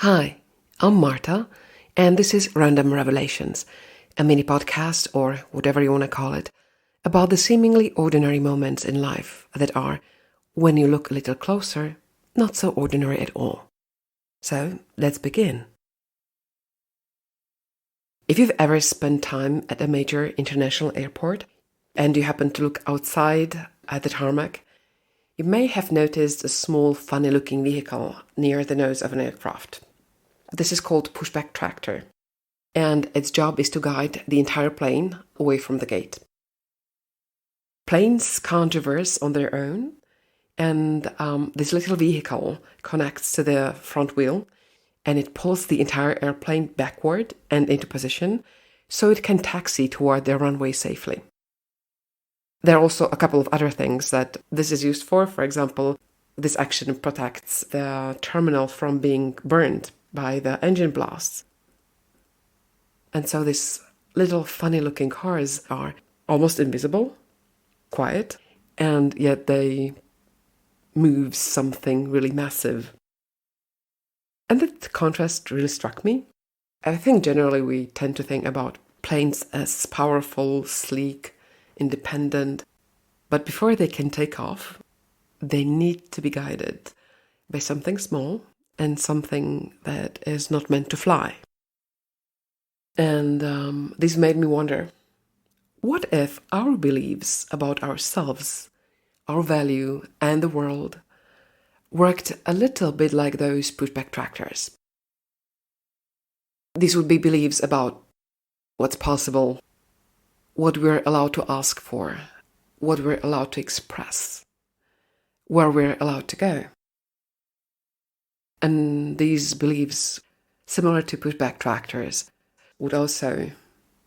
Hi, I'm Marta, and this is Random Revelations, a mini podcast, or whatever you want to call it, about the seemingly ordinary moments in life that are, when you look a little closer, not so ordinary at all. So, let's begin. If you've ever spent time at a major international airport, and you happen to look outside at the tarmac, you may have noticed a small, funny-looking vehicle near the nose of an aircraft. This is called pushback tractor, and its job is to guide the entire plane away from the gate. Planes can't reverse on their own, and this little vehicle connects to the front wheel, and it pulls the entire airplane backward and into position so it can taxi toward the runway safely. There are also a couple of other things that this is used for. For example, this action protects the terminal from being burned by the engine blasts. And so these little funny-looking cars are almost invisible, quiet, and yet they move something really massive. And that contrast really struck me. I think generally we tend to think about planes as powerful, sleek, independent, but before they can take off, they need to be guided by something small and something that is not meant to fly. And this made me wonder, what if our beliefs about ourselves, our value, and the world worked a little bit like those pushback tractors? These would be beliefs about what's possible, what we're allowed to ask for, what we're allowed to express, where we're allowed to go. And these beliefs, similar to pushback tractors, would also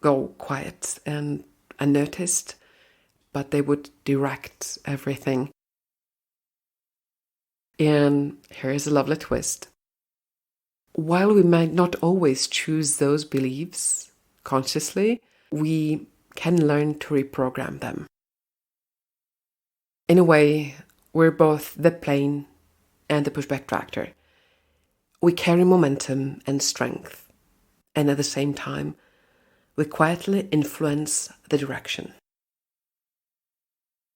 go quiet and unnoticed, but they would direct everything. And here's a lovely twist. While we might not always choose those beliefs consciously, we can learn to reprogram them. In a way, we're both the plane and the pushback tractor. We carry momentum and strength, and at the same time, we quietly influence the direction.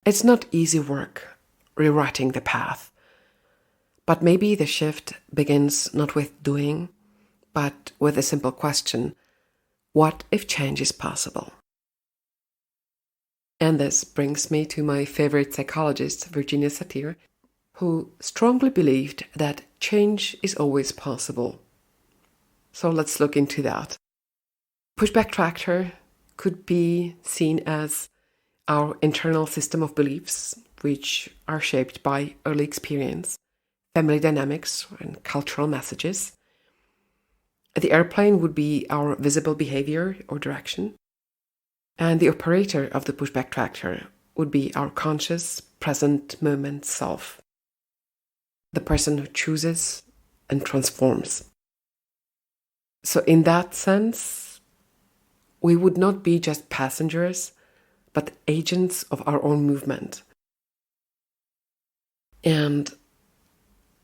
It's not easy work rewriting the path, but maybe the shift begins not with doing, but with a simple question: what if change is possible? And this brings me to my favorite psychologist, Virginia Satir, who strongly believed that change is always possible. So let's look into that. Pushback tractor could be seen as our internal system of beliefs, which are shaped by early experience, family dynamics, and cultural messages. The airplane would be our visible behavior or direction. And the operator of the pushback tractor would be our conscious, present moment self, the person who chooses and transforms. So in that sense, we would not be just passengers, but agents of our own movement. And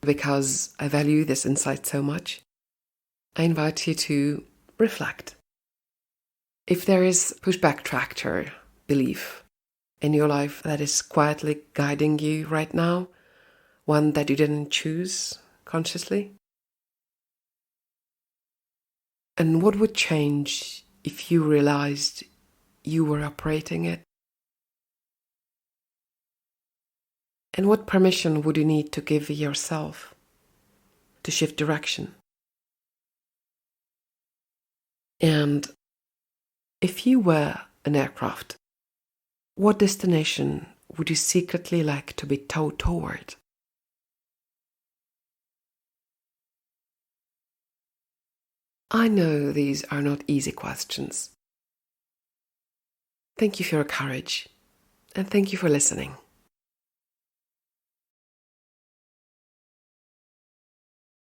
because I value this insight so much, I invite you to reflect. If there is pushback tractor belief in your life that is quietly guiding you right now, one that you didn't choose consciously, and what would change if you realized you were operating it? And what permission would you need to give yourself to shift direction? And if you were an aircraft, what destination would you secretly like to be towed toward? I know these are not easy questions. Thank you for your courage, and thank you for listening.